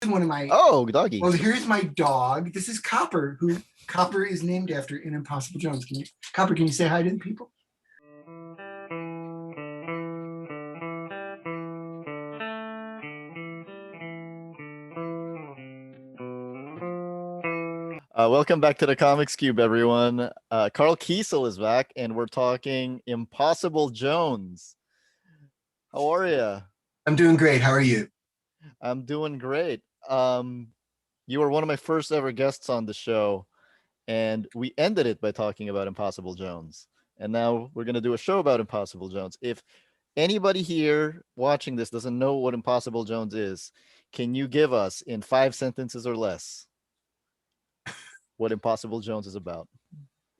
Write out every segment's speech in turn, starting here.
one of my. Oh, doggy. Well, here's my dog. This is Copper, who Copper is named after in Impossible Jones. Copper, can you say hi to the people? Welcome back to the Comics Cube, everyone. Karl Kesel is back, and we're talking Impossible Jones. How are you? I'm doing great. How are you? I'm doing great. You were one of my first ever guests on the show, and we ended it by talking about Impossible Jones. And now we're going to do a show about Impossible Jones. If anybody here watching this doesn't know what Impossible Jones is, can you give us, in 5 sentences or less, what Impossible Jones is about?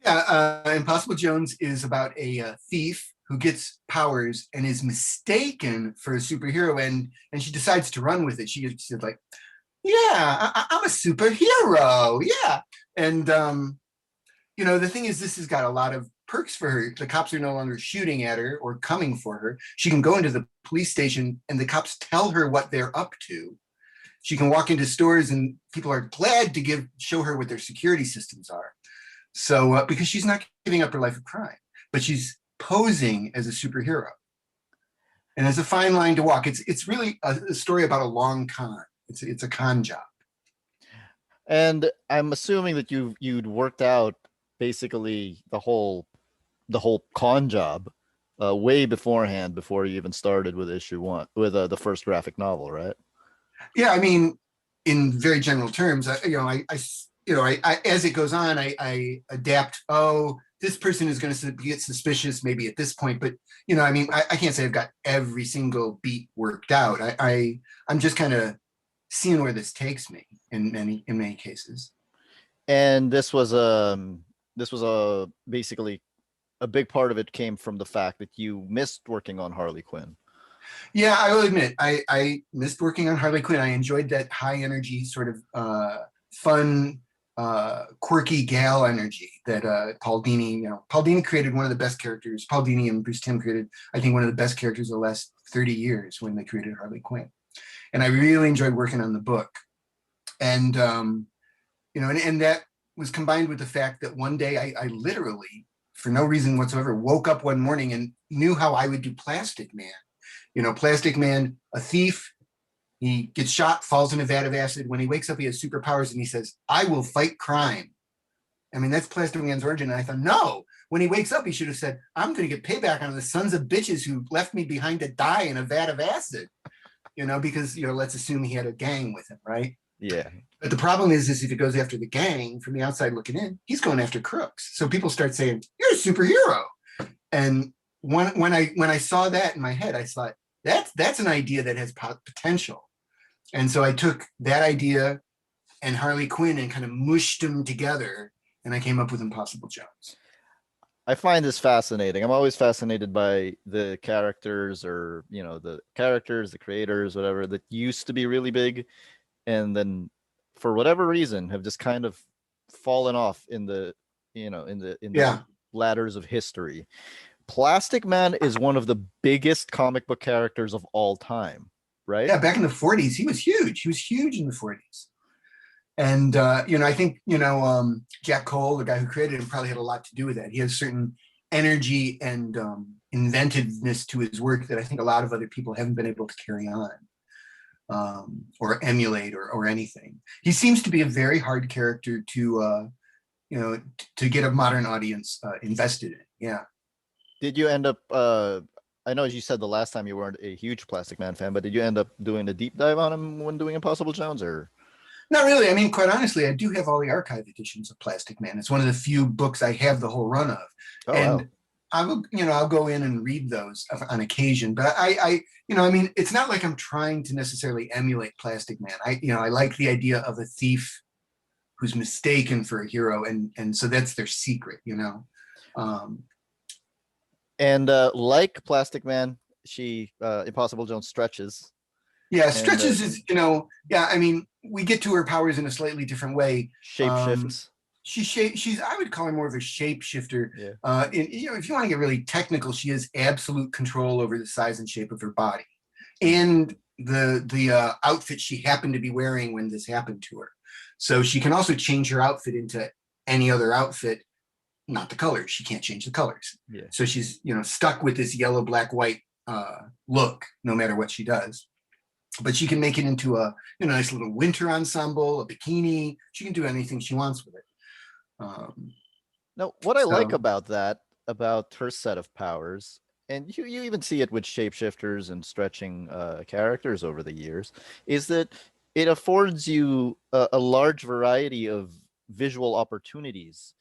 Yeah, Impossible Jones is about a thief who gets powers and is mistaken for a superhero, and she decides to run with it. She's like, yeah, I'm a superhero. Yeah. And, the thing is, this has got a lot of perks for her. The cops are no longer shooting at her or coming for her. She can go into the police station and the cops tell her what they're up to. She can walk into stores and people are glad to show her what their security systems are. So, because she's not giving up her life of crime, but she's posing as a superhero. And it's a fine line to walk. It's really a story about a long con. It's a con job. And I'm assuming that you'd worked out basically the whole con job way beforehand, before you even started with issue 1, with the first graphic novel, right? Yeah, I mean, in very general terms, as it goes on, I adapt. Oh, this person is going to get suspicious maybe at this point, but I can't say I've got every single beat worked out. I'm just kind of seeing where this takes me in many cases. And this was basically a big part of it came from the fact that you missed working on Harley Quinn. Yeah, I will admit, I missed working on Harley Quinn. I enjoyed that high energy, sort of fun, quirky gal energy that Paul Dini created one of the best characters. Paul Dini and Bruce Timm created, I think, one of the best characters of the last 30 years when they created Harley Quinn. And I really enjoyed working on the book. And, and that was combined with the fact that one day I literally, for no reason whatsoever, woke up one morning and knew how I would do Plastic Man. Plastic Man, a thief, he gets shot, falls in a vat of acid. When he wakes up, he has superpowers and he says, I will fight crime. I mean, that's Plastic Man's origin. And I thought, no, when he wakes up, he should have said, I'm going to get payback on the sons of bitches who left me behind to die in a vat of acid. Because, let's assume he had a gang with him, right? Yeah. But the problem is if he goes after the gang from the outside looking in, he's going after crooks. So people start saying, you're a superhero. And when I saw that in my head, I thought, that's an idea that has potential. And so I took that idea and Harley Quinn and kind of mushed them together, and I came up with Impossible Jones. I find this fascinating. I'm always fascinated by the characters, or the creators, whatever, that used to be really big, and then for whatever reason have just kind of fallen off in the ladders of history. Plastic Man is one of the biggest comic book characters of all time, right? Yeah, back in the 40s, he was huge. He was huge in the 40s. And, I think, Jack Cole, the guy who created him, probably had a lot to do with that. He has certain energy and inventiveness to his work that I think a lot of other people haven't been able to carry on or emulate or anything. He seems to be a very hard character to get a modern audience invested in. Yeah. Did you end up, I know you said the last time you weren't a huge Plastic Man fan, but did you end up doing a deep dive on him when doing Impossible Jones, or? Not really. I mean, quite honestly, I do have all the archive editions of Plastic Man. It's one of the few books I have the whole run of. Oh, and wow. I'll go in and read those on occasion, but it's not like I'm trying to necessarily emulate Plastic Man. I like the idea of a thief who's mistaken for a hero, and so that's their secret, And like Plastic Man, Impossible Jones stretches. Yeah, stretches is, we get to her powers in a slightly different way. Shapeshifts. She's I would call her more of a shapeshifter. Yeah. If you want to get really technical, she has absolute control over the size and shape of her body. And the outfit she happened to be wearing when this happened to her. So she can also change her outfit into any other outfit, not the colors. She can't change the colors. Yeah. So she's, stuck with this yellow, black, white look, no matter what she does. But she can make it into a nice little winter ensemble, a bikini. She can do anything she wants with it. Now, what I like So- about her set of powers, and you even see it with shapeshifters and stretching characters over the years, is that it affords you a large variety of visual opportunities.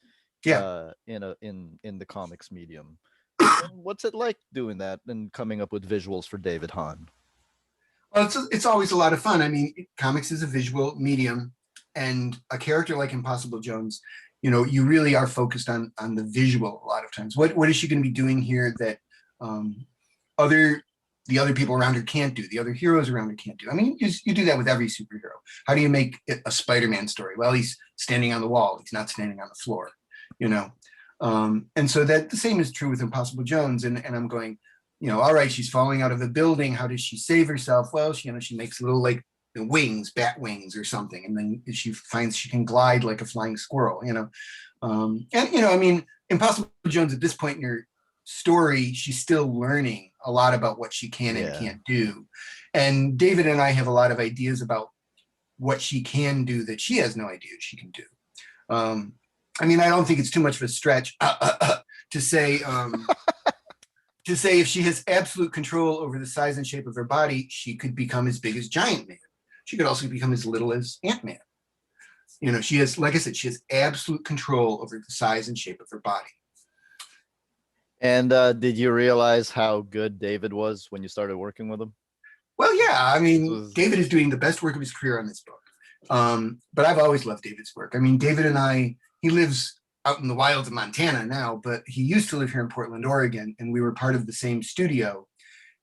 Yeah. In the comics medium. And what's it like doing that and coming up with visuals for David Hahn? Well, it's always a lot of fun. I mean, comics is a visual medium, and a character like Impossible Jones, you really are focused on the visual a lot of times. What is she going to be doing here that the other people around her can't do, the other heroes around her can't do? I mean, you do that with every superhero. How do you make it a Spider-Man story? Well, he's standing on the wall. He's not standing on the floor, and so that the same is true with Impossible Jones. And I'm going, all right, she's falling out of a building. How does she save herself? Well, she makes little like wings, bat wings or something. And then she finds she can glide like a flying squirrel, I mean, Impossible Jones at this point in her story, she's still learning a lot about what she can and can't do. And David and I have a lot of ideas about what she can do that she has no idea she can do. I mean, I don't think it's too much of a stretch to say if she has absolute control over the size and shape of her body, she could become as big as Giant Man. She could also become as little as Ant-Man. She has, like I said, she has absolute control over the size and shape of her body. And did you realize how good David was when you started working with him? Well, yeah. I mean, David is doing the best work of his career on this book. But I've always loved David's work. I mean, David and I, he lives out in the wilds of Montana now, but he used to live here in Portland, Oregon, and we were part of the same studio.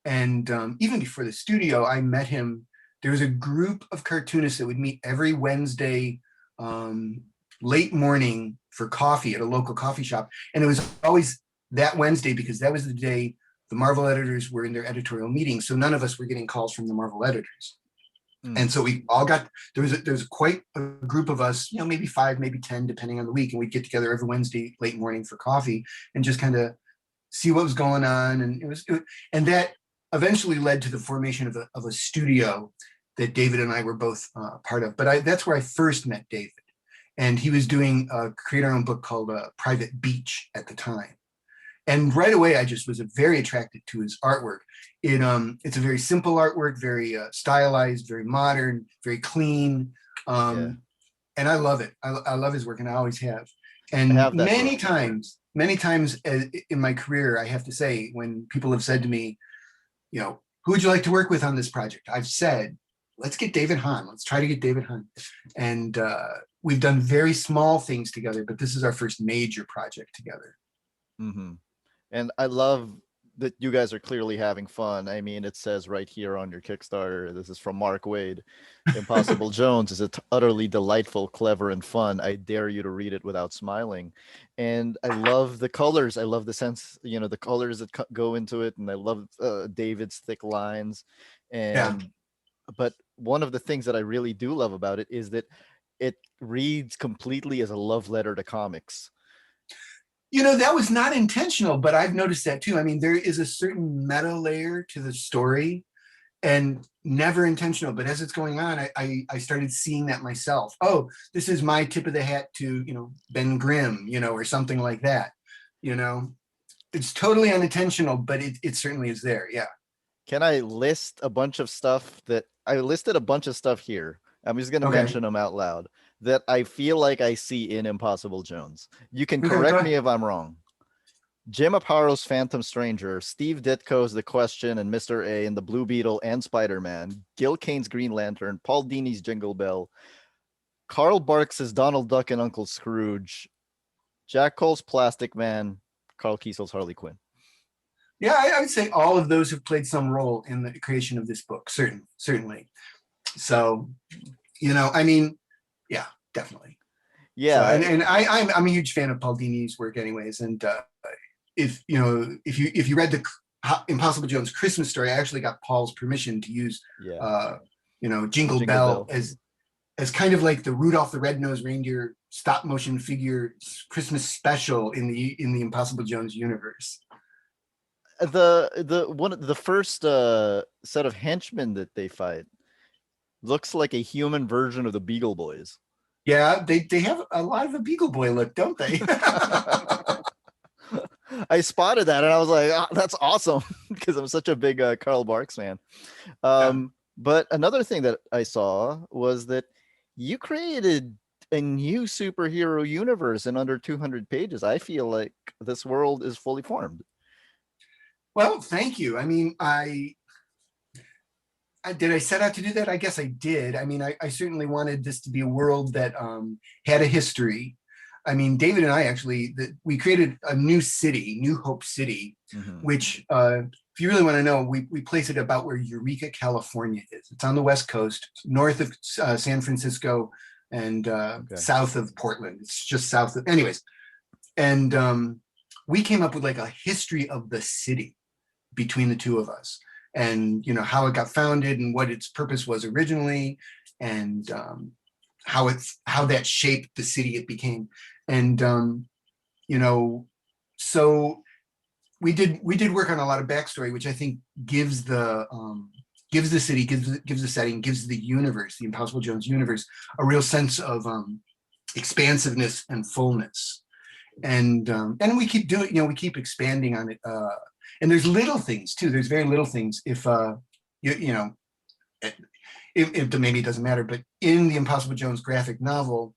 And even before the studio, I met him. There was a group of cartoonists that would meet every Wednesday late morning for coffee at a local coffee shop. And it was always that Wednesday because that was the day the Marvel editors were in their editorial meeting. So none of us were getting calls from the Marvel editors. And so we all got, there was quite a group of us, maybe 5, maybe 10, depending on the week. And we'd get together every Wednesday late morning for coffee and just kind of see what was going on. And and that eventually led to the formation of a studio that David and I were both part of. But that's where I first met David. And he was doing a create our own book called Private Beach at the time. And right away, I just was very attracted to his artwork. It's a very simple artwork, very stylized, very modern, very clean. And I love it. I love his work, and I always have. And many times in my career, I have to say, when people have said to me, who would you like to work with on this project? I've said, let's get David Hahn. Let's try to get David Hahn. And we've done very small things together, but this is our first major project together. Mm-hmm. And I love that you guys are clearly having fun. I mean, it says right here on your Kickstarter, this is from Mark Wade, Impossible Jones is utterly delightful, clever, and fun. I dare you to read it without smiling. And I love the colors. I love the sense, the colors that go into it. And I love David's thick lines. But one of the things that I really do love about it is that it reads completely as a love letter to comics. That was not intentional, but I've noticed that too. I mean, there is a certain meta layer to the story and never intentional, but as it's going on, I started seeing that myself. Oh, this is my tip of the hat to, Ben Grimm, or something like that. It's totally unintentional, but it certainly is there. Yeah. Can I list a bunch of stuff that I listed a bunch of stuff here? I'm just going to mention them out loud that I feel like I see in Impossible Jones. You can correct me if I'm wrong. Jim Aparo's Phantom Stranger, Steve Ditko's The Question and Mr. A and the Blue Beetle and Spider-Man, Gil Kane's Green Lantern, Paul Dini's Jingle Bell, Carl Barks' Donald Duck and Uncle Scrooge, Jack Cole's Plastic Man, Karl Kesel's Harley Quinn. Yeah, I would say all of those have played some role in the creation of this book, certainly. So, I mean, yeah, definitely. Yeah, so, and I'm a huge fan of Paul Dini's work, anyways. And if you read the Impossible Jones Christmas Story, I actually got Paul's permission to use, Yeah. Jingle Jingle Bell Bell. as kind of like the Rudolph the Red-Nosed Reindeer stop motion figure Christmas special in the Impossible Jones universe. The first set of henchmen that they fight looks like a human version of the Beagle Boys. Yeah, they have a lot of a Beagle Boy look, don't they? I spotted that and I was like, oh, that's awesome, because I'm such a big Karl Barks fan. But another thing that I saw was that you created a new superhero universe in under 200 pages. I feel like this world is fully formed. Well, thank you. I mean, did I set out to do that? I guess I did. I mean, I certainly wanted this to be a world that had a history. I mean, David and I actually, we created a new city, New Hope City, which, if you really want to know, we place it about where Eureka, California is. It's on the West Coast, north of San Francisco and south of Portland. It's just south of, anyways. And we came up with like a history of the city between the two of us, and how it got founded and what its purpose was originally, and how that shaped the city it became. And so we did work on a lot of backstory, which I think gives the city, gives the setting, gives the universe, the Impossible Jones universe, a real sense of expansiveness and fullness. And we keep doing, we keep expanding on it. And there's little things too. There's very little things. If maybe it doesn't matter, but in the Impossible Jones graphic novel,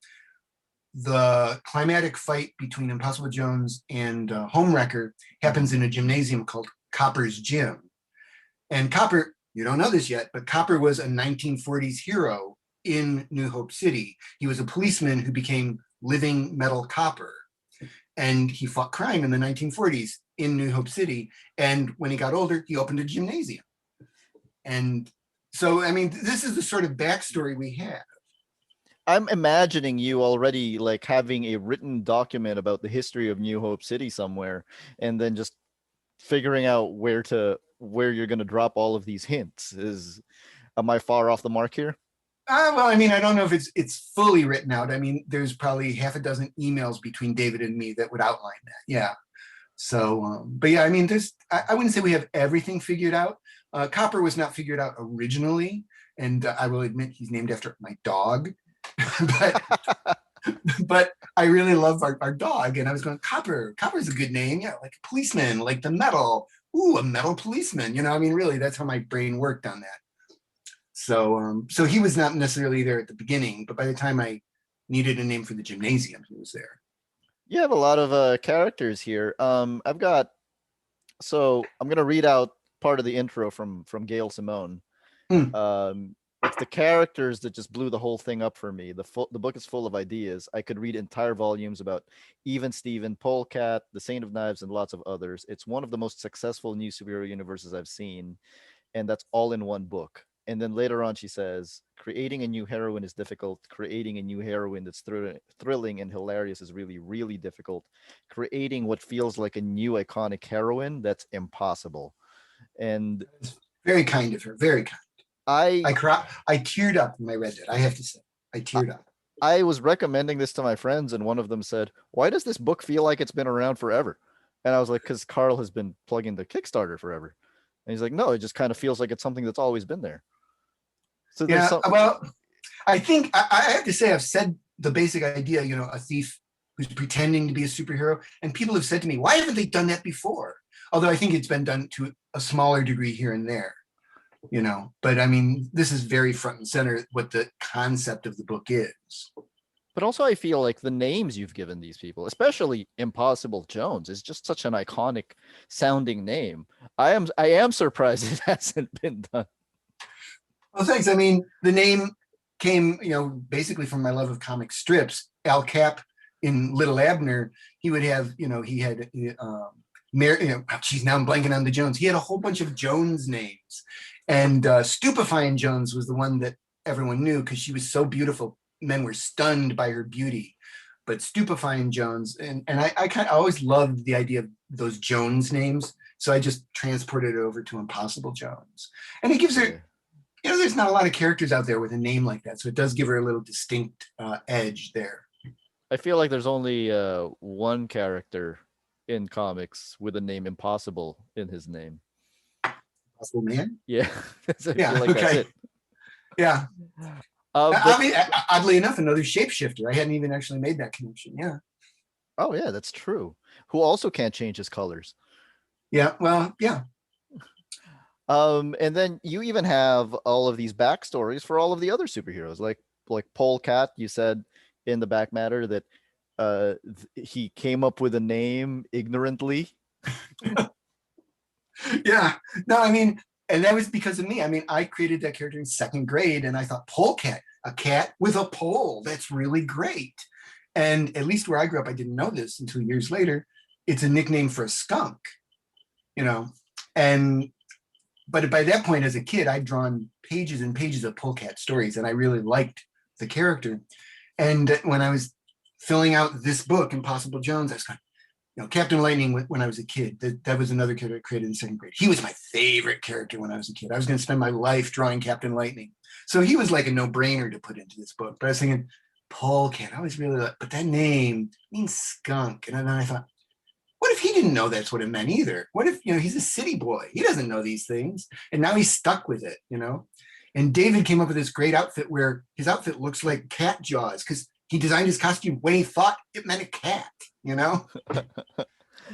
the climatic fight between Impossible Jones and Homewrecker happens in a gymnasium called Copper's Gym. And Copper, you don't know this yet, but Copper was a 1940s hero in New Hope City. He was a policeman who became living metal copper. And he fought crime in the 1940s in New Hope City. And when he got older, he opened a gymnasium. And so, I mean, this is the sort of backstory we have. I'm imagining you already like having a written document about the history of New Hope City somewhere, and then just figuring out where you're going to drop all of these hints. Am I far off the mark here? Well, I mean, I don't know if it's fully written out. I mean, there's probably half a dozen emails between David and me that would outline that. Yeah. So, but yeah, I mean, I wouldn't say we have everything figured out. Copper was not figured out originally, and I will admit he's named after my dog. but I really love our dog, and I was going, Copper's a good name. Yeah, like a policeman, like the metal. Ooh, a metal policeman. I mean, really, that's how my brain worked on that. So he was not necessarily there at the beginning, but by the time I needed a name for the gymnasium, he was there. You have a lot of characters here. So I'm gonna read out part of the intro from Gail Simone. It's the characters that just blew the whole thing up for me. The book is full of ideas. I could read entire volumes about Even Steven, Polecat, The Saint of Knives, and lots of others. It's one of the most successful new superhero universes I've seen, and that's all in one book. And then later on, she says, creating a new heroine is difficult. Creating a new heroine that's thrilling and hilarious is really, really difficult. Creating what feels like a new iconic heroine, that's impossible. And very kind of her, very kind. I teared up when I read it. I have to say, I teared up. I was recommending this to my friends, and one of them said, why does this book feel like it's been around forever? And I was like, because Karl has been plugging the Kickstarter forever. And he's like, no, it just kind of feels like it's something that's always been there. So yeah, well, I think I have to say, I've said the basic idea, a thief who's pretending to be a superhero. And people have said to me, why haven't they done that before? Although I think it's been done to a smaller degree here and there, but I mean, this is very front and center what the concept of the book is. But also I feel like the names you've given these people, especially Impossible Jones, is just such an iconic sounding name. I am surprised it hasn't been done. Well, thanks. I mean, the name came, basically from my love of comic strips. Al Cap in Little Abner, he would have, he had, geez, now I'm blanking on the Jones. He had a whole bunch of Jones names. And Stupefying Jones was the one that everyone knew because she was so beautiful. Men were stunned by her beauty. but Stupefying Jones. And I kind of always loved the idea of those Jones names. So I just transported it over to Impossible Jones. And it gives her, there's not a lot of characters out there with a name like that. So it does give her a little distinct edge there. I feel like there's only one character in comics with the name Impossible in his name. Impossible Man? Yeah. Yeah, like okay. That's it. Yeah. I mean, oddly enough, another shapeshifter. I hadn't even actually made that connection. Yeah. Oh, yeah, that's true. Who also can't change his colors. Yeah, well, yeah. And then you even have all of these backstories for all of the other superheroes, like Polecat. You said in the back matter that he came up with a name ignorantly. Yeah. No, I mean, and that was because of me. I mean, I created that character in 2nd grade, and I thought Polecat, a cat with a pole. That's really great. And at least where I grew up, I didn't know this until years later. It's a nickname for a skunk. But by that point as a kid, I'd drawn pages and pages of Polecat stories, and I really liked the character. And when I was filling out this book, Impossible Jones, I was going, Captain Lightning, when I was a kid, that was another character I created in 2nd grade. He was my favorite character when I was a kid. I was going to spend my life drawing Captain Lightning. So he was like a no-brainer to put into this book. But I was thinking, Polecat, I always really but that name means skunk. And then I thought, what if he didn't know that's what it meant either? What if, he's a city boy. He doesn't know these things. And now he's stuck with it, And David came up with this great outfit where his outfit looks like cat jaws because he designed his costume when he thought it meant a cat,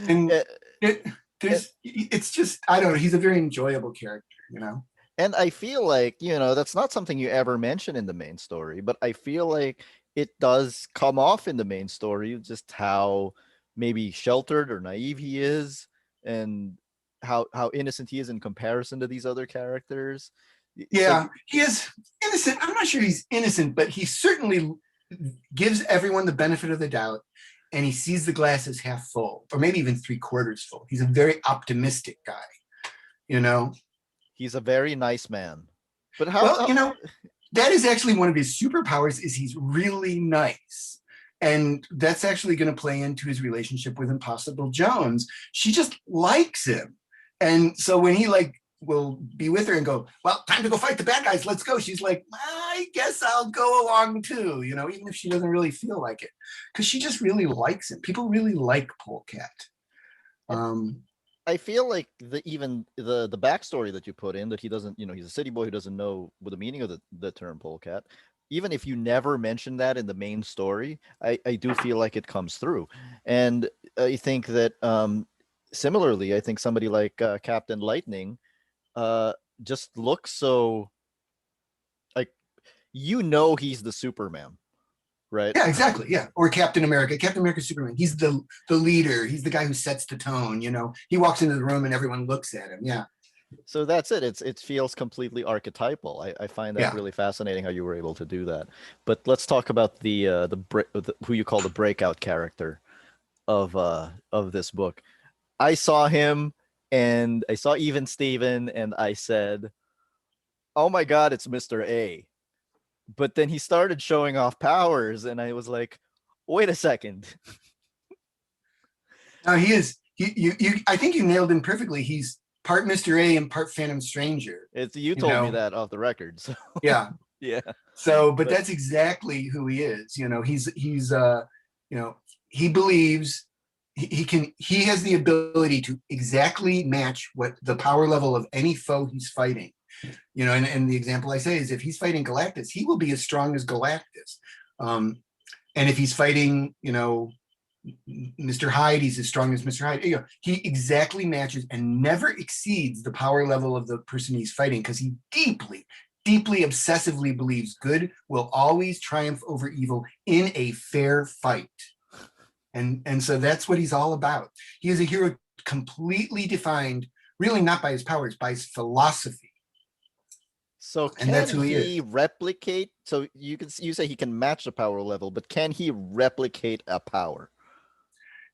And it's just, I don't know. He's a very enjoyable character, And I feel like, that's not something you ever mention in the main story, but I feel like it does come off in the main story, just how maybe sheltered or naive he is and how innocent he is in comparison to these other characters. Yeah, he is innocent. I'm not sure he's innocent, but he certainly gives everyone the benefit of the doubt, and he sees the glass as half full, or maybe even 3/4 full. He's a very optimistic guy, He's a very nice man. But that is actually one of his superpowers, is he's really nice. And that's actually going to play into his relationship with Impossible Jones. She just likes him. And so when he will be with her and go, well, time to go fight the bad guys, let's go. She's like, I guess I'll go along too, even if she doesn't really feel like it, because she just really likes him. People really like Polecat. I feel like the backstory that you put in, that he doesn't, he's a city boy who doesn't know what the meaning of the term Polecat. Even if you never mention that in the main story, I do feel like it comes through. And I think that similarly, I think somebody like Captain Lightning just looks so like, he's the Superman, right? Yeah, exactly. Yeah. Or Captain America. Captain America, Superman. He's the leader. He's the guy who sets the tone. He walks into the room and everyone looks at him. Yeah. So that's it. It feels completely archetypal. I find that really fascinating how you were able to do that. But let's talk about the who you call the breakout character of this book. I saw him, and I saw even Steven, and I said, "Oh my God, it's Mr. A." But then he started showing off powers, and I was like, "Wait a second." No, he is. I think you nailed him perfectly. He's part Mr. A and part Phantom Stranger. You told me that off the record. So. Yeah. Yeah. So, but that's exactly who he is. He's he believes he has the ability to exactly match what the power level of any foe he's fighting. And the example I say is, if he's fighting Galactus, he will be as strong as Galactus. And if he's fighting, Mr. Hyde, he's as strong as Mr. Hyde. He exactly matches and never exceeds the power level of the person he's fighting, because he deeply, deeply, obsessively believes good will always triumph over evil in a fair fight. And so that's what he's all about. He is a hero completely defined, really not by his powers, by his philosophy. So can he replicate? So you say he can match the power level, but can he replicate a power?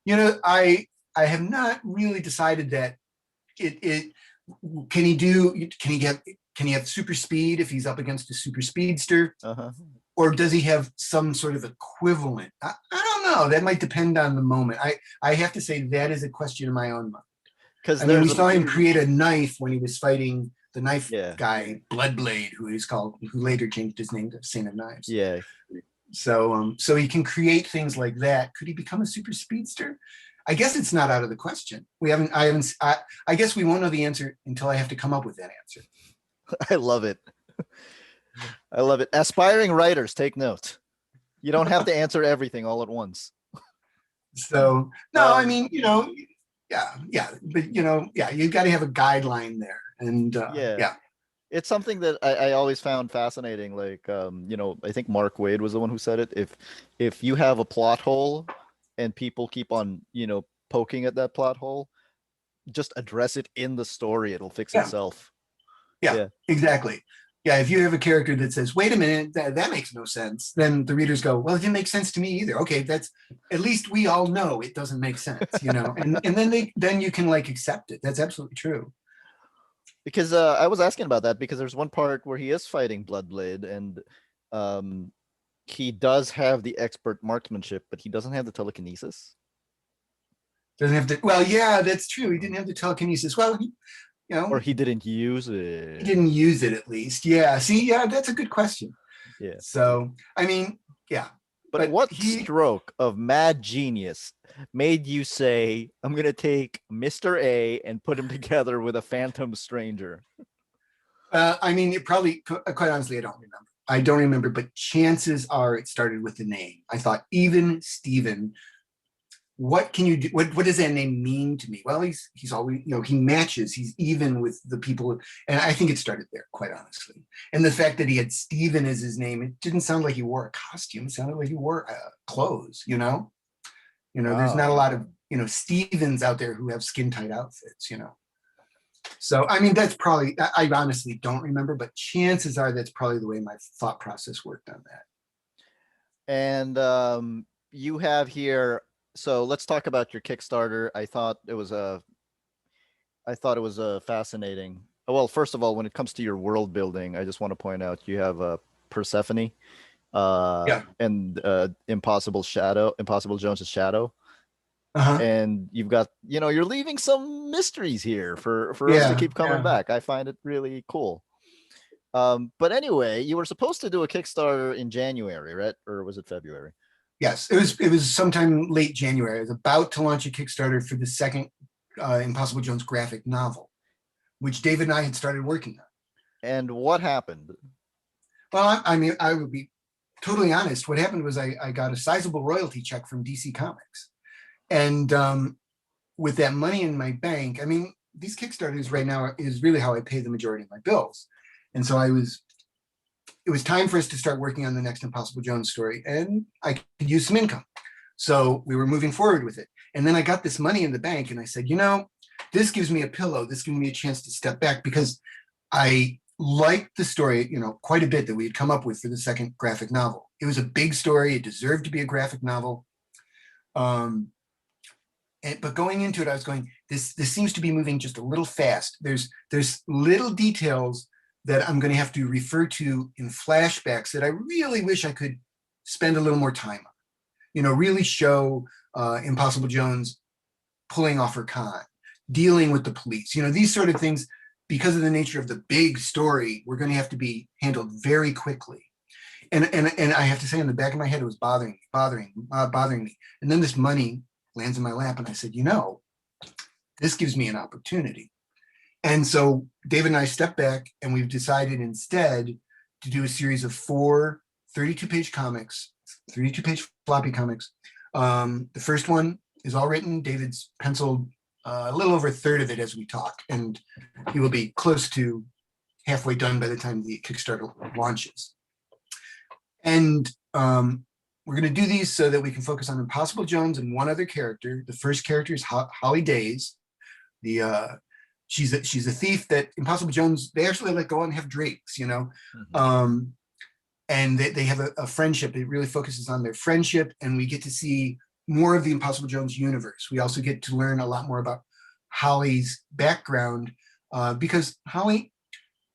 I have not really decided that. Can he have super speed if he's up against a super speedster? Uh-huh. Or does he have some sort of equivalent? I don't know. That might depend on the moment. I have to say that is a question in my own mind. Because I mean, we there's saw him create a knife when he was fighting the knife yeah, guy, Bloodblade, who later changed his name to Saint of Knives. yeah. So he can create things like that. Could he become a super speedster? I guess it's not out of the question. I guess we won't know the answer until I have to come up with that answer. I love it. I love it. Aspiring writers, take note. You don't have to answer everything all at once. So no, I mean, yeah, but you've got to have a guideline there, and yeah. It's something that I always found fascinating. Like, I think Mark Waid was the one who said it. If you have a plot hole and people keep on, poking at that plot hole, just address it in the story. It'll fix itself. Yeah, exactly. Yeah, if you have a character that says, wait a minute, that makes no sense, then the readers go, well, it didn't make sense to me either. Okay, that's at least we all know it doesn't make sense, and then you can accept it. That's absolutely true. Because I was asking about that because there's one part where he is fighting Bloodblade and he does have the expert marksmanship, but he doesn't have the telekinesis. Doesn't have to. Well, yeah, that's true. He didn't have the telekinesis. Well, or he didn't use it. He didn't use it, at least. Yeah. See, yeah, that's a good question. Yeah. So, I mean, yeah. But what stroke of mad genius made you say, I'm going to take Mr. A and put him together with a phantom stranger? I mean, it probably, quite honestly, I don't remember, but chances are it started with the name. I thought, even Steven, what can you do? What does that name mean to me? Well, he's always, he matches, he's even with the people. And I think it started there, quite honestly. And the fact that he had Steven as his name, it didn't sound like he wore a costume. It sounded like he wore clothes, Wow. There's not a lot of, Stevens out there who have skin tight outfits, So, I mean, that's probably, I honestly don't remember, but chances are that's probably the way my thought process worked on that. And you have here, so let's talk about your Kickstarter. I thought it was fascinating. Well, first of all, when it comes to your world building, I just want to point out you have Persephone, and Impossible Jones's shadow. And you've got, you're leaving some mysteries here for us to keep coming back. I find it really cool. But anyway, you were supposed to do a Kickstarter in January, right? Or was it February? Yes, it was sometime late January. I was about to launch a Kickstarter for the second Impossible Jones graphic novel, which David and I had started working on. And what happened? Well, I mean, I would be totally honest. What happened was I got a sizable royalty check from DC Comics. And with that money in my bank, I mean, these Kickstarters right now is really how I pay the majority of my bills. And so it was time for us to start working on the next Impossible Jones story, and I could use some income. So we were moving forward with it. And then I got this money in the bank and I said, this gives me a pillow. This gives me a chance to step back because I liked the story, quite a bit that we had come up with for the second graphic novel. It was a big story. It deserved to be a graphic novel. But going into it, I was going, this seems to be moving just a little fast. There's little details that I'm going to have to refer to in flashbacks that I really wish I could spend a little more time on. Really show Impossible Jones pulling off her con, dealing with the police. These sort of things, because of the nature of the big story, we're going to have to be handled very quickly. And I have to say, in the back of my head, it was bothering me. And then this money lands in my lap, and I said, this gives me an opportunity. And so David and I stepped back, and we've decided instead to do a series of 4 32-page comics, 32-page floppy comics. The first one is all written. David's penciled a little over a third of it as we talk, and he will be close to halfway done by the time the Kickstarter launches. And we're going to do these so that we can focus on Impossible Jones and one other character. The first character is Holly Days. She's a thief that Impossible Jones, they actually let go and have drinks, Mm-hmm. And they have a friendship. It really focuses on their friendship, and we get to see more of the Impossible Jones universe. We also get to learn a lot more about Holly's background, because Holly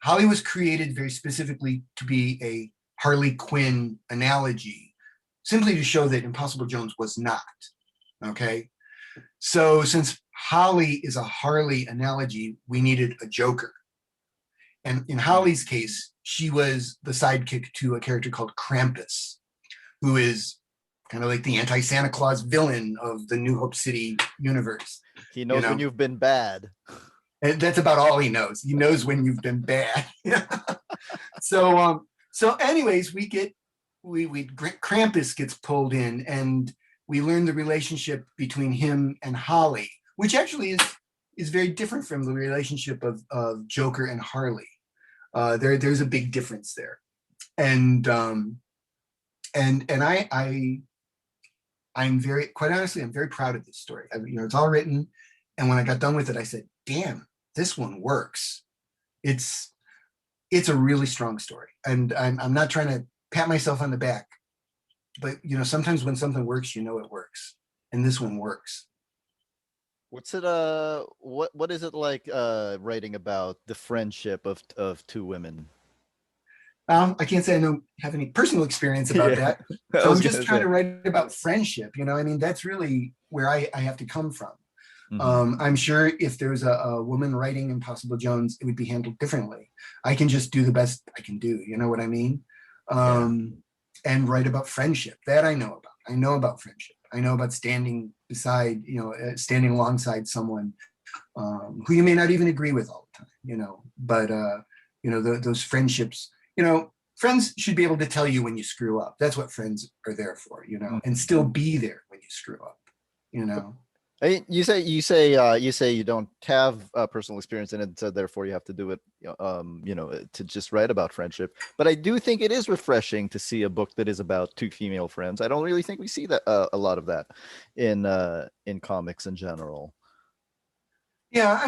was created very specifically to be a Harley Quinn analogy. simply to show that Impossible Jones was not. Okay. So since Holly is a Harley analogy, we needed a Joker. And in Holly's case, she was the sidekick to a character called Krampus, who is kind of like the anti-Santa Claus villain of the New Hope City universe. He knows when you've been bad. And that's about all he knows. He knows when you've been bad. So anyways, Krampus gets pulled in, and we learn the relationship between him and Holly, which actually is very different from the relationship of Joker and Harley. There's a big difference there. And I'm quite honestly, I'm very proud of this story. It's all written. And when I got done with it, I said, damn, this one works. It's a really strong story. And I'm not trying to pat myself on the back, but sometimes when something works, it works. And this one works. What's it what is it like writing about the friendship of two women? I can't say I have any personal experience about that. So I'm just trying to write about friendship. That's really where I have to come from. Mm-hmm. I'm sure if there was a woman writing Impossible Jones, it would be handled differently. I can just do the best I can do. You know what I mean? And write about friendship. That I know about. I know about friendship. I know about standing alongside someone who you may not even agree with all the time. But those friendships. Friends should be able to tell you when you screw up. That's what friends are there for. And still be there when you screw up. You say you don't have personal experience in it, so therefore you have to do it, to just write about friendship. But I do think it is refreshing to see a book that is about two female friends. I don't really think we see that a lot of that in comics in general. Yeah,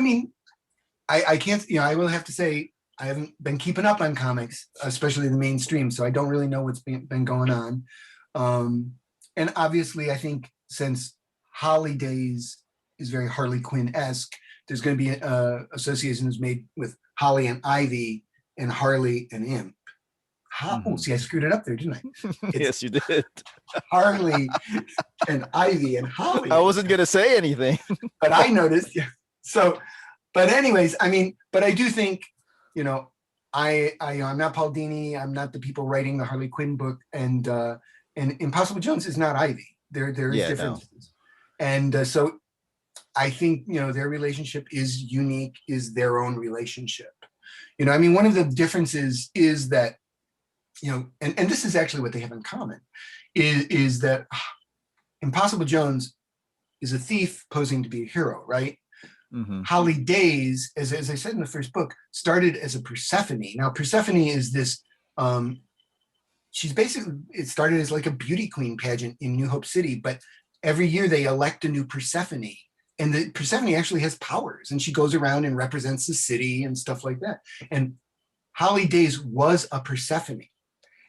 I can't. I will have to say I haven't been keeping up on comics, especially the mainstream, so I don't really know what's been going on. And obviously, I think since Holly Days is very Harley Quinn-esque, there's going to be associations made with Holly and Ivy and Harley and Imp. Oh, see, I screwed it up there, didn't I? Yes, you did. Harley and Ivy and Holly. I wasn't going to say anything. But I noticed. Yeah. So, but anyways, but I do think, I'm not Paul Dini. I'm not the people writing the Harley Quinn book. And Impossible Jones is not Ivy. There is differences. No. And so I think, their relationship is unique, is their own relationship. One of the differences is that, and this is actually what they have in common, is that Impossible Jones is a thief posing to be a hero, right? Mm-hmm. Holly Days, as I said in the first book, started as a Persephone. Now, Persephone is this, it started as like a beauty queen pageant in New Hope City, but every year they elect a new Persephone, and the Persephone actually has powers, and she goes around and represents the city and stuff like that. And Holly Days was a Persephone,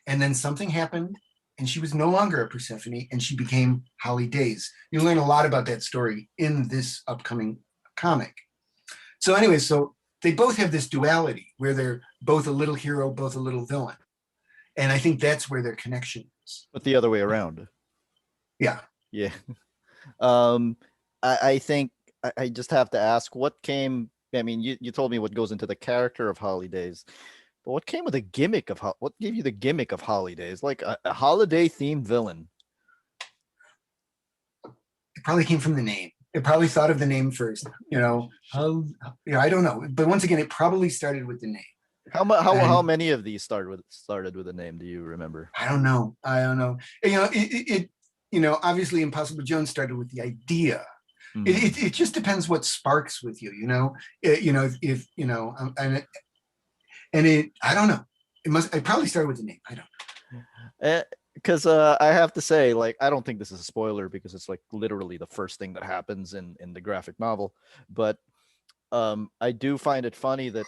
and then something happened, and she was no longer a Persephone, and she became Holly Days. You learn a lot about that story in this upcoming comic. So anyway, so they both have this duality where they're both a little hero, both a little villain, and I think that's where their connection is. But the other way around. Yeah. Yeah. I think I just have to ask, what came, you told me what goes into the character of Holly Days, but what came with the gimmick of, what gave you the gimmick of Holly Days? Like a holiday themed villain. It probably came from the name. It probably thought of the name first, I don't know. But once again, it probably started with the name. How many of these started with a name? Do you remember? I don't know. Obviously Impossible Jones started with the idea. Mm-hmm. It just depends what sparks with you, I don't know. I probably started with the name. I don't know. Because I have to say, I don't think this is a spoiler because it's literally the first thing that happens in the graphic novel. But I do find it funny that,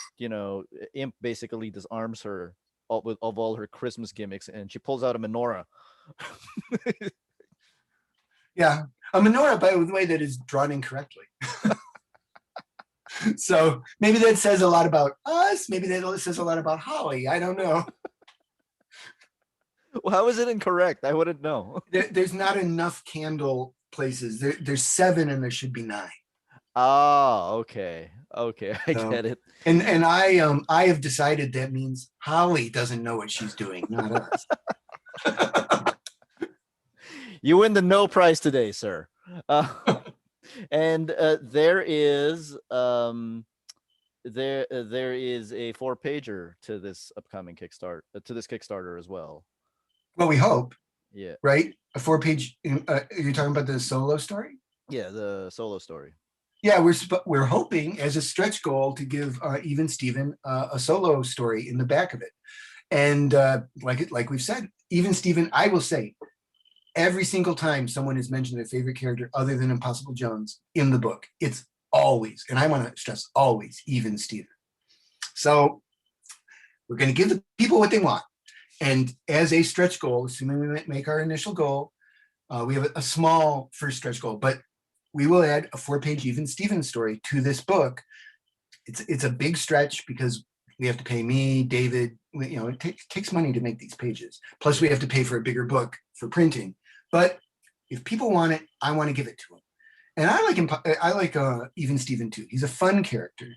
Imp basically disarms her of all her Christmas gimmicks, and she pulls out a menorah. Yeah, a menorah, by the way, that is drawn incorrectly. So maybe that says a lot about us. Maybe that says a lot about Holly. I don't know. Well, how is it incorrect? I wouldn't know. There's not enough candle places. There's 7 and there should be 9. Oh, okay. Okay, I So, get it. and I have decided that means Holly doesn't know what she's doing, not us. You win the no prize today, sir. And there is there is a 4-pager to this upcoming Kickstarter as well. Well, we hope, Yeah. right? A 4-page. You're talking about the solo story? Yeah, the solo story. Yeah, we're hoping as a stretch goal to give even Steven a solo story in the back of it. And like we've said, even Steven, I will say, every single time someone has mentioned their favorite character other than Impossible Jones in the book, it's always, and I want to stress always, even Steven. So we're going to give the people what they want. And as a stretch goal, assuming we make our initial goal, we have a small first stretch goal, but we will add a 4-page even Steven story to this book. It's a big stretch because we have to pay me, David, it takes money to make these pages. Plus we have to pay for a bigger book for printing. But if people want it, I want to give it to them. And I like him. I like even Steven too. He's a fun character.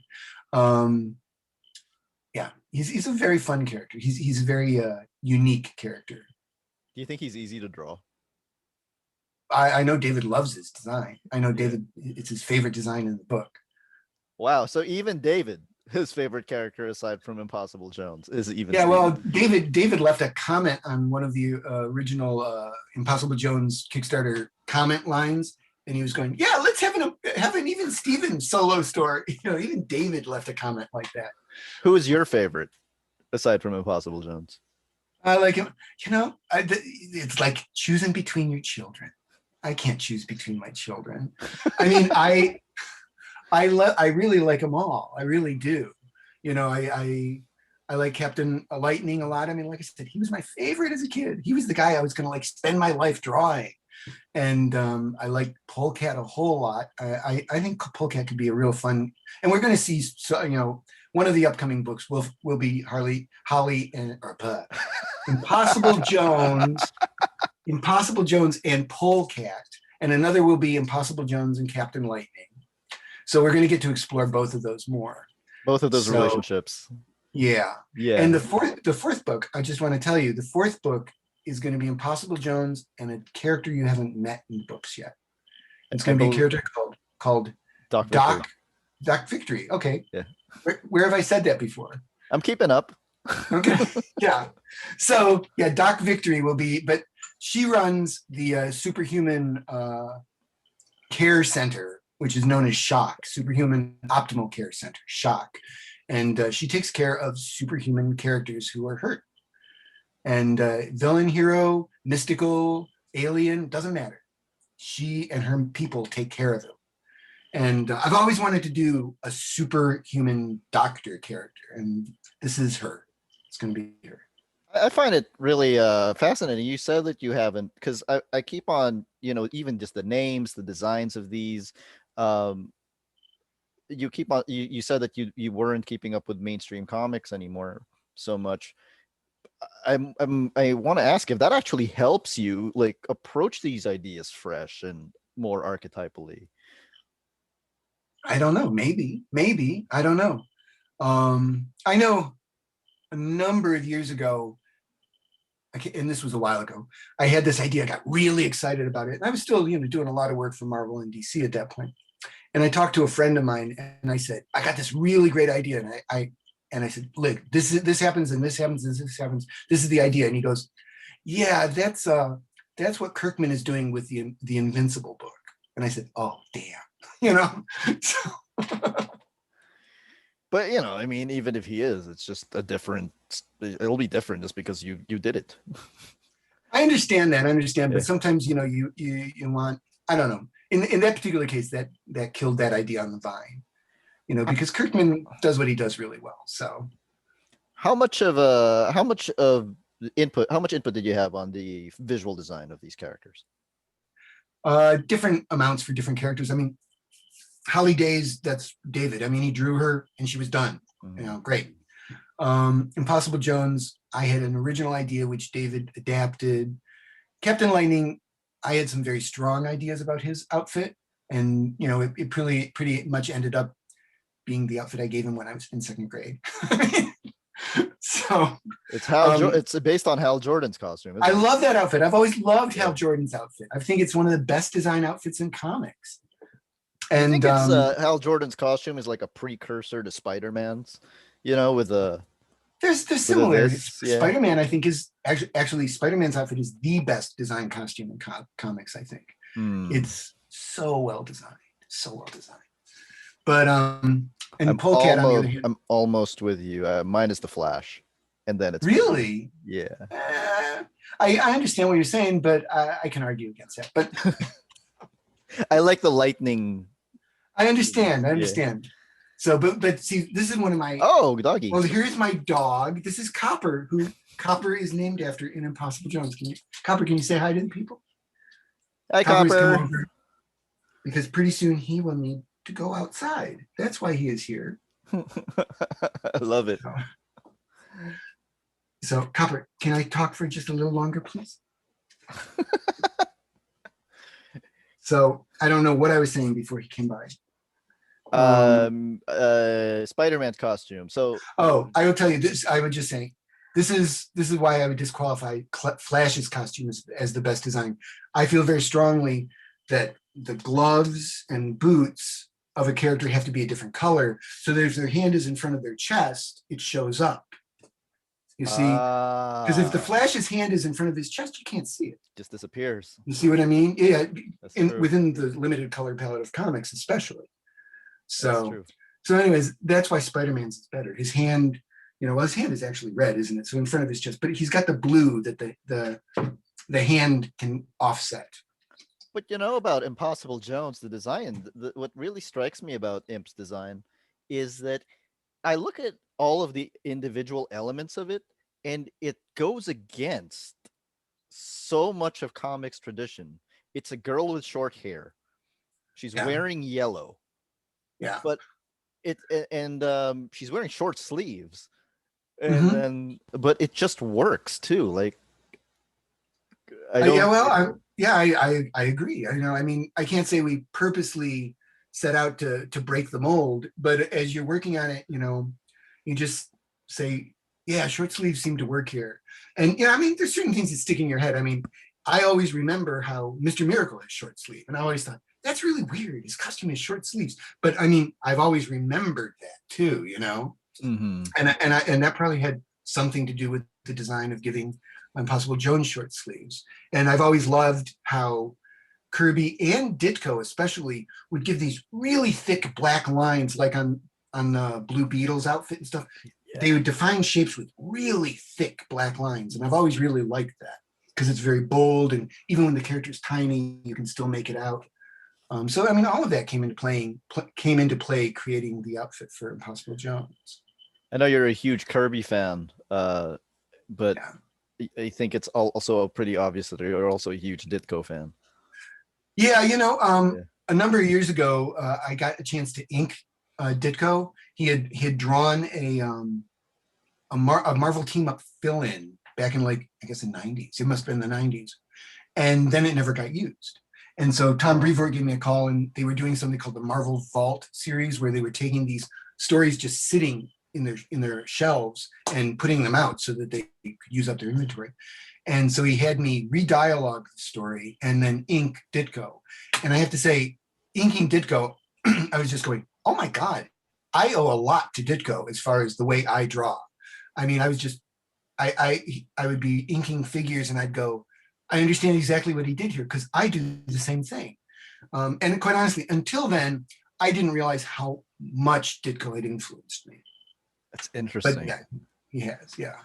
Yeah, he's a very fun character. He's a very unique character. Do you think he's easy to draw? I know David loves his design. I know David, it's his favorite design in the book. Wow. So even David, his favorite character aside from Impossible Jones, is even. Yeah, Steven. well, David left a comment on one of the original Impossible Jones Kickstarter comment lines, and he was going, "Yeah, let's have an even Steven solo story." Even David left a comment like that. Who is your favorite aside from Impossible Jones? I like him. It's like choosing between your children. I can't choose between my children. I mean, I really like them all. I really do. I like Captain Lightning a lot. I mean, like I said, he was my favorite as a kid. He was the guy I was going to spend my life drawing. And I like Polecat a whole lot. I think Polecat could be a real fun. And we're going to see. So one of the upcoming books will be Holly and Impossible Jones and Polecat, and another will be Impossible Jones and Captain Lightning. So we're going to get to explore both of those more. Both of those relationships. Yeah. Yeah. And the fourth book, I just want to tell you, the fourth book is going to be Impossible Jones and a character you haven't met in the books yet. It's going to be a character called Doc Victory. Okay. Yeah. Where have I said that before? I'm keeping up. Okay. Yeah. So yeah, Doc Victory will be, but she runs the Superhuman Care Center, which is known as SHOCK, Superhuman Optimal Care Center, SHOCK. And she takes care of superhuman characters who are hurt. And villain, hero, mystical, alien, doesn't matter. She and her people take care of them. And I've always wanted to do a superhuman doctor character, and this is her. It's going to be her. I find it really fascinating. You said that you haven't, because I keep on, even just the names, the designs of these. You keep on. You said that you weren't keeping up with mainstream comics anymore so much. I want to ask if that actually helps you approach these ideas fresh and more archetypally. I don't know. Maybe. I don't know. I know a number of years ago, and this was a while ago, I had this idea. I got really excited about it. And I was still, doing a lot of work for Marvel and DC at that point. And I talked to a friend of mine and I said, I got this really great idea. And I said, look, this happens and this happens and this happens. This is the idea. And he goes, yeah, that's what Kirkman is doing with the Invincible book. And I said, oh, damn, So. But even if he is, it's just it'll be different just because you did it. I understand that. Yeah. But sometimes, you want, I don't know. In that particular case, that killed that idea on the vine, because Kirkman does what he does really well. So how much input did you have on the visual design of these characters? Different amounts for different characters. I mean, Holly Days, that's David. I mean, he drew her and she was done. Mm-hmm. Great. Impossible Jones, I had an original idea which David adapted. Captain Lightning, I had some very strong ideas about his outfit, and it pretty much ended up being the outfit I gave him when I was in second grade. So It's it's based on Hal Jordan's costume. I Isn't it? love that outfit. I've always loved Yeah. Hal Jordan's outfit. I think it's one of the best design outfits in comics. I And think it's Hal Jordan's costume is like a precursor to Spider-Man's, with a there's similarities. yeah. Spider-Man, I think, is actually Spider-Man's outfit is the best design costume in comics. I think it's so well designed, But and Polecat on the other hand, I'm almost with you. Mine is the Flash, and then it's really, yeah. I understand what you're saying, but I can argue against that. But I like the lightning. I understand. So, but see, this is one of my doggy. Well, here's my dog. This is Copper, who Copper is named after in Impossible Jones. Copper, can you say hi to the people? Hi, Copper's come Copper. over because pretty soon he will need to go outside. That's why he is here. I love it. So, Copper, can I talk for just a little longer, please? So, I don't know what I was saying before he came by. Spider-Man's costume. So I will tell you this. I would just say this is why I would disqualify Flash's costume as the best design. I feel very strongly that the gloves and boots of a character have to be a different color, so that if their hand is in front of their chest, it shows up. You see, because if the Flash's hand is in front of his chest, you can't see it. Just disappears. You see what I mean? Yeah, That's within the limited color palette of comics, especially. So anyways, that's why Spider-Man's is better. His hand, his hand is actually red, isn't it? So in front of his chest, but he's got the blue that the hand can offset. But about Impossible Jones, the design, what really strikes me about Imp's design is that I look at all of the individual elements of it, and it goes against so much of comics tradition. It's a girl with short hair. She's wearing yellow. Yeah. But she's wearing short sleeves. And then but it just works too. Like I agree. I mean, I can't say we purposely set out to break the mold, but as you're working on it, you just say, yeah, short sleeves seem to work here. And I mean, there's certain things that stick in your head. I mean, I always remember how Mr. Miracle has short sleeve, and I always thought that's really weird. His costume has short sleeves, but I mean, I've always remembered that too, and that probably had something to do with the design of giving Impossible Jones short sleeves. And I've always loved how Kirby and Ditko especially would give these really thick black lines, like on the Blue Beetle's outfit and stuff. Yeah. They would define shapes with really thick black lines, and I've always really liked that because it's very bold, and even when the character's tiny, you can still make it out. So I mean, all of that came into play creating the outfit for Impossible Jones. I know you're a huge Kirby fan, but I think it's also pretty obvious that you're also a huge Ditko fan. Yeah, a number of years ago, I got a chance to ink Ditko. He had drawn a Marvel team up fill-in back in the 90s. It must have been the 90s, and then it never got used. And so Tom Brevoort gave me a call, and they were doing something called the Marvel Vault series, where they were taking these stories just sitting in their shelves and putting them out so that they could use up their inventory. And so he had me re-dialogue the story and then ink Ditko. And I have to say, inking Ditko, I was just going, oh my God, I owe a lot to Ditko as far as the way I draw. I mean, I was just, I would be inking figures and I'd go, I understand exactly what he did here because I do the same thing. And quite honestly, until then, I didn't realize how much Ditko had influenced me. That's interesting. But yeah, he has, yeah.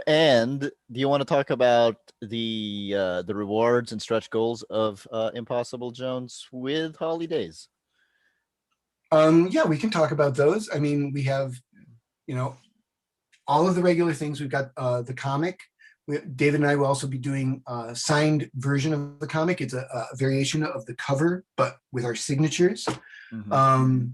And do you want to talk about the rewards and stretch goals of Impossible Jones with Harley Days? Yeah, we can talk about those. I mean, we have, all of the regular things. We've got the comic. David and I will also be doing a signed version of the comic. It's a variation of the cover, but with our signatures. Mm-hmm.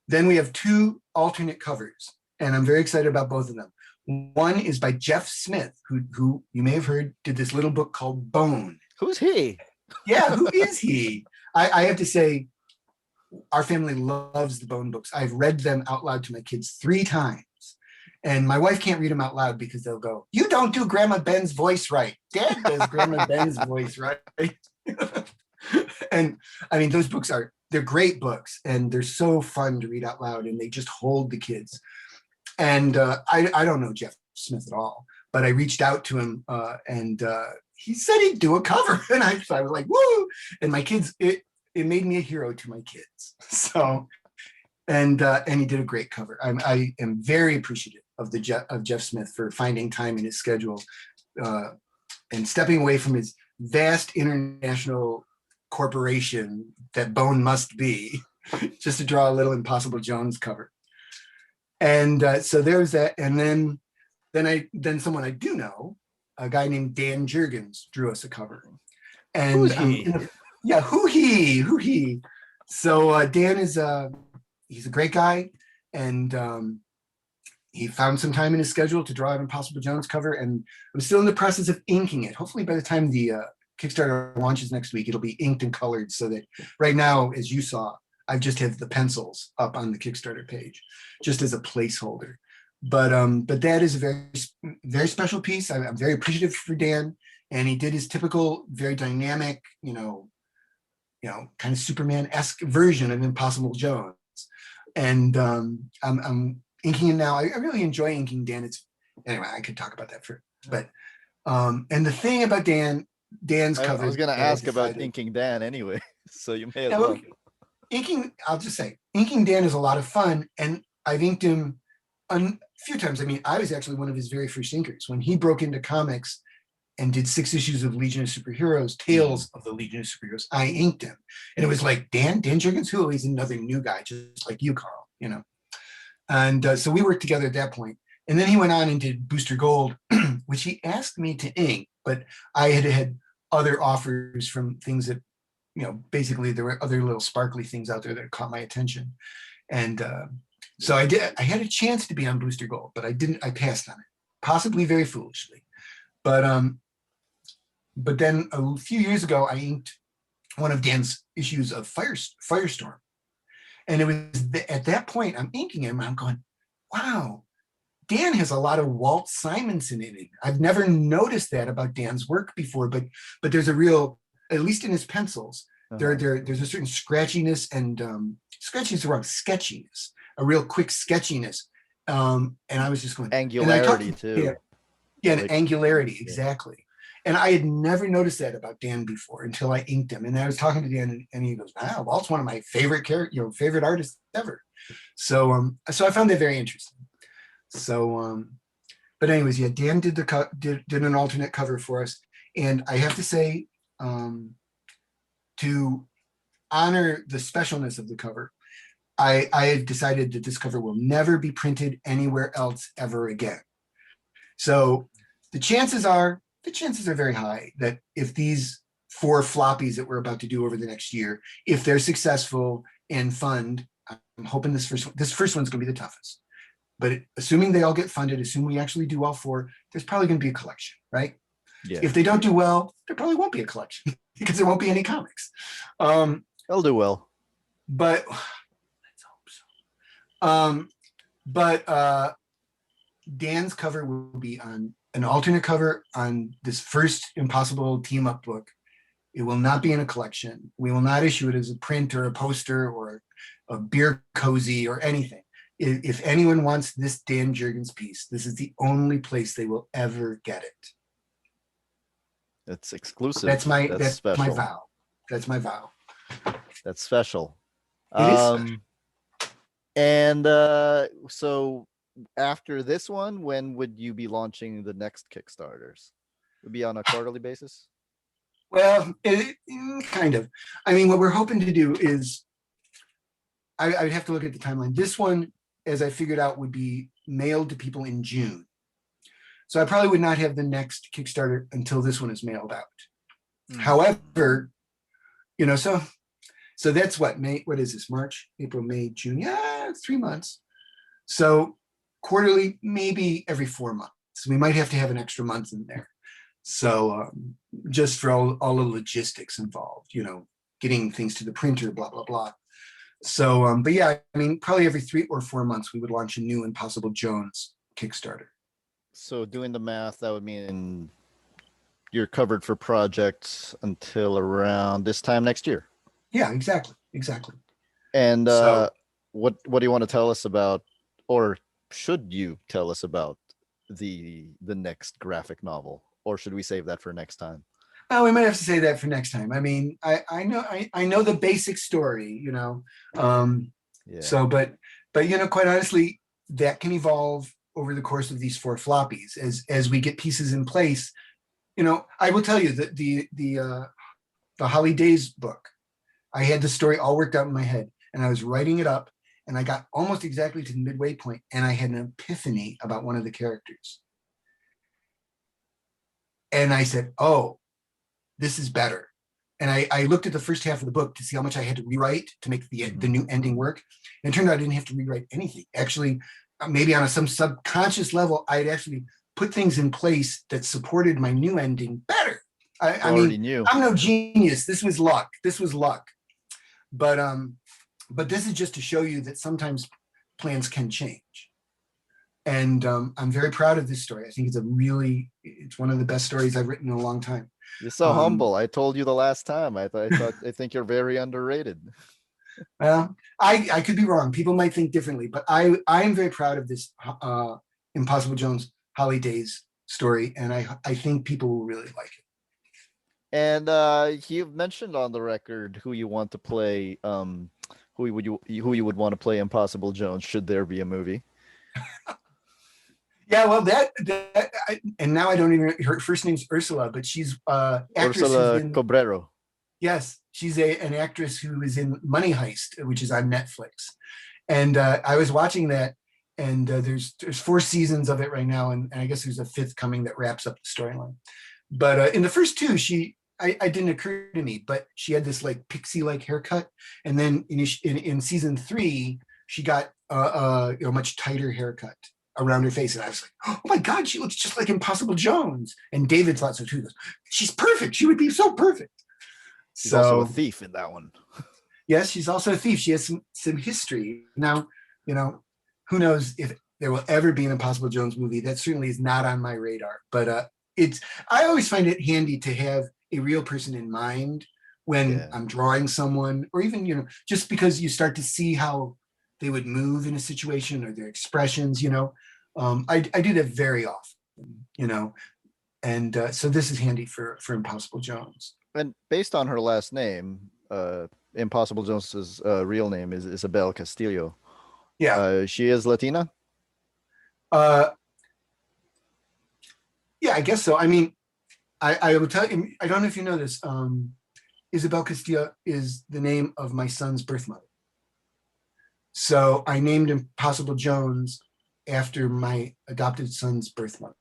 Then we have 2 alternate covers, and I'm very excited about both of them. One is by Jeff Smith, who you may have heard did this little book called Bone. Who's he? Yeah, who is he? I have to say, our family loves the Bone books. I've read them out loud to my kids 3 times. And my wife can't read them out loud because they'll go, "You don't do Grandma Ben's voice right. Dad does Grandma Ben's voice right." And I mean, those books they're great books, and they're so fun to read out loud, and they just hold the kids. And I don't know Jeff Smith at all, but I reached out to him and he said he'd do a cover. And I was like, woo! And my kids, it made me a hero to my kids. So, and he did a great cover. I am very appreciative of Jeff Smith for finding time in his schedule and stepping away from his vast international corporation that Bone must be, just to draw a little Impossible Jones cover. And so there's that. And then someone I do know, a guy named Dan Jurgens, drew us a cover. And Who's he? Who he. So Dan is he's a great guy, and he found some time in his schedule to draw an Impossible Jones cover, and I'm still in the process of inking it. Hopefully by the time the Kickstarter launches next week, it'll be inked and colored, so that right now, as you saw, I just have the pencils up on the Kickstarter page, just as a placeholder. But that is a very, very special piece. I'm very appreciative for Dan, and he did his typical, very dynamic, kind of Superman-esque version of Impossible Jones. And I'm inking it now. I really enjoy inking Dan. Anyway, I could talk about that but and the thing about Dan's cover. I was going to ask about inking Dan anyway, so you may as well. Inking, I'll just say, inking Dan is a lot of fun, and I've inked him a few times. I mean, I was actually one of his very first inkers when he broke into comics and did 6 issues of Legion of Superheroes, Tales of the Legion of Superheroes. I inked him, and it was like, Dan Jurgens, who? He's another new guy, just like you, Carl. And so we worked together at that point. And then he went on and did Booster Gold, which he asked me to ink, but I had other offers from things that, basically there were other little sparkly things out there that caught my attention. And so I had a chance to be on Booster Gold, but I passed on it, possibly very foolishly. But then a few years ago, I inked one of Dan's issues of Firestorm. And it was at that point, I'm inking him, I'm going, wow, Dan has a lot of Walt Simonson in it. I've never noticed that about Dan's work before, but there's a real, at least in his pencils, there's a certain scratchiness, and scratchy is the wrong, sketchiness, a real quick sketchiness. And I was just going, angularity too. Yeah, an angularity, exactly. And I had never noticed that about Dan before until I inked him. And I was talking to Dan, and he goes, "Wow, Walt's one of my favorite favorite artists ever." So I found that very interesting. So, but anyways, yeah, Dan did an alternate cover for us, and I have to say, to honor the specialness of the cover, I have decided that this cover will never be printed anywhere else ever again. So the chances are very high that if these 4 floppies that we're about to do over the next year, if they're successful and fund, I'm hoping this first one's going to be the toughest. But assuming they all get funded, assuming we actually do all 4, there's probably going to be a collection, right? Yeah. If they don't do well, there probably won't be a collection because there won't be any comics. They'll do well. But let's hope so. Dan's cover will be on an alternate cover on this first Impossible Team Up book. It will not be in a collection. We will not issue it as a print or a poster or a beer cozy or anything. If anyone wants this Dan Jurgens piece, this is the only place they will ever get it. It's exclusive. That's my special. vow. That's my vow. That's special. It is special. And so after this one, when would you be launching the next Kickstarters? Would be on a quarterly basis? Well, kind of. I mean, what we're hoping to do is, I would have to look at the timeline. This one, as I figured out, would be mailed to people in June. So I probably would not have the next Kickstarter until this one is mailed out. Mm-hmm. However, so that's what is this, March, April, May, June? Yeah, it's 3 months. So quarterly, maybe every 4 months. We might have to have an extra month in there. So just for all the logistics involved, getting things to the printer, blah, blah, blah. So, but yeah, I mean, probably every 3 or 4 months, we would launch a new Impossible Jones Kickstarter. So doing the math, that would mean you're covered for projects until around this time next year. Yeah, exactly. And So, what do you want to tell us about, or should you tell us about the next graphic novel, or should we save that for next time? oh, we might have to say that for next time. I mean, I know the basic story, Yeah. So, but quite honestly, that can evolve over the course of these 4 floppies as we get pieces in place. I will tell you that the Harley Days book, I had the story all worked out in my head, and I was writing it up, and I got almost exactly to the midway point, and I had an epiphany about one of the characters. And I said, oh, this is better. And I looked at the first half of the book to see how much I had to rewrite to make the new ending work. And it turned out I didn't have to rewrite anything. Actually, maybe on some subconscious level, I'd actually put things in place that supported my new ending better. I mean, Knew. I'm no genius. This was luck. But this is just to show you that sometimes plans can change. And I'm very proud of this story. I think it's one of the best stories I've written in a long time. You're so humble. I told you the last time. I think you're very underrated. Well, I could be wrong. People might think differently, but I am very proud of this Impossible Jones Harley Days story, and I think people will really like it. And you've mentioned on the record who you want to play, who you would want to play Impossible Jones should there be a movie. Yeah, well, and now I don't even. Her first name's Ursula, but she's actress Ursula Cobrero. Yes, she's an actress who is in Money Heist, which is on Netflix. And I was watching that, and there's 4 seasons of it right now, and I guess there's a 5th coming that wraps up the storyline. But in the first 2, I didn't occur to me, but she had this like pixie-like haircut, and then in season 3, she got a much tighter haircut around her face, and I was like, oh my God, she looks just like Impossible Jones. And David thought so too. He goes, she's perfect. She would be so perfect. She's also a thief in that one. Yes, she's also a thief. She has some history. Now, who knows if there will ever be an Impossible Jones movie. That certainly is not on my radar. But I always find it handy to have a real person in mind when I'm drawing someone, or even, just because you start to see how they would move in a situation or their expressions, I do that very often, and so this is handy for Impossible Jones. And based on her last name, Impossible Jones's real name is Isabel Castillo. Yeah. She is Latina? Yeah, I guess so. I mean, I will tell you, I don't know if you know this, Isabel Castillo is the name of my son's birth mother. So I named Impossible Jones after my adopted son's birth mother.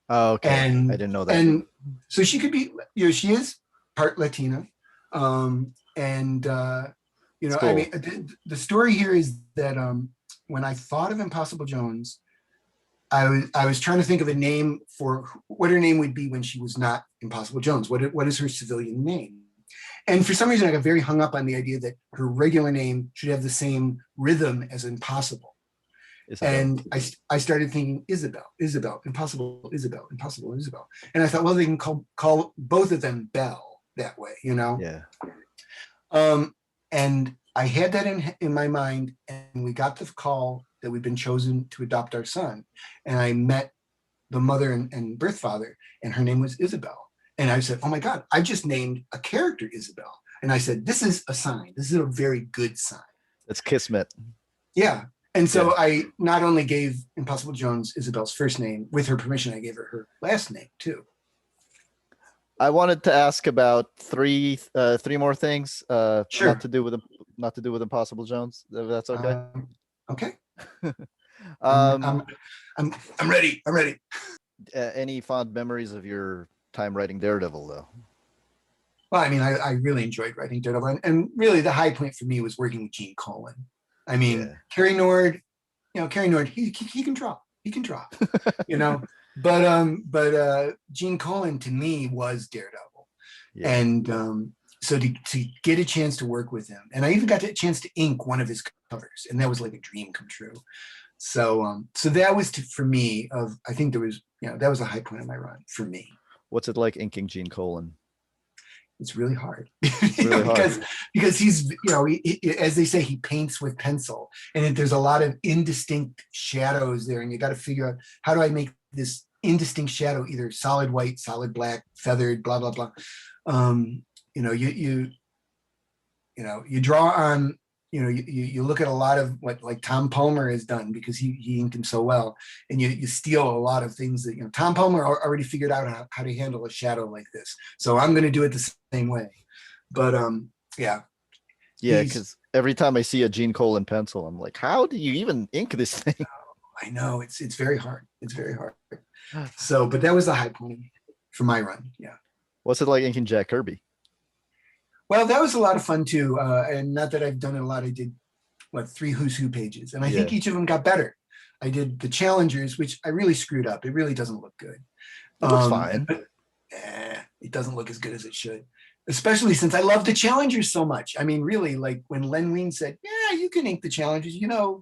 Oh, okay. And I didn't know that. And so she could be, she is part Latina. Cool. I mean, the story here is that when I thought of Impossible Jones, I was trying to think of a name for what her name would be when she was not Impossible Jones. What is her civilian name? And for some reason, I got very hung up on the idea that her regular name should have the same rhythm as Impossible. Isabel. And I started thinking Isabel, Impossible, Isabel. And I thought, well, they can call both of them Belle that way, Yeah. And I had that in my mind, and we got the call that we'd been chosen to adopt our son. And I met the mother and birth father, and her name was Isabel. And I said, oh my God, I just named a character Isabel. And I said, this is a sign. This is a very good sign. It's kismet. Yeah. And so I not only gave Impossible Jones Isabel's first name, with her permission, I gave her last name too. I wanted to ask about three more things. Sure. Not to do with Impossible Jones. If that's okay. Okay. I'm ready. I'm ready. Any fond memories of your time writing Daredevil, though? Well, I mean, I really enjoyed writing Daredevil, and really the high point for me was working with Colan. I mean, Terry Nord, Cary Nord, he can draw. He can draw. But Gene Colan to me was Daredevil. Yeah. And so to get a chance to work with him, and I even got a chance to ink one of his covers, and that was like a dream come true. So that was for me I think there was, that was a high point of my run for me. What's it like inking Gene Colan? It's really hard. Really hard. because he's, he, as they say, he paints with pencil, and there's a lot of indistinct shadows there, and you got to figure out, how do I make this indistinct shadow either solid white, solid black, feathered, blah blah blah. You draw on, you look at a lot of what like Tom Palmer has done, because he inked him so well, and you steal a lot of things that, Tom Palmer already figured out how to handle a shadow like this, so I'm going to do it the same way. But yeah, because every time I see a Gene Colan pencil, I'm like, how do you even ink this thing? I know it's very hard. It's very hard. So, but that was the high point for my run. Yeah. What's it like inking Jack Kirby? Well, that was a lot of fun too. And not that I've done it a lot. I did 3 Who's Who pages, and I think each of them got better. I did the Challengers, which I really screwed up. It really doesn't look good. It looks fine. But, it doesn't look as good as it should, especially since I love the Challengers so much. I mean, really, like when Len Wein said, "Yeah, you can ink the Challengers,"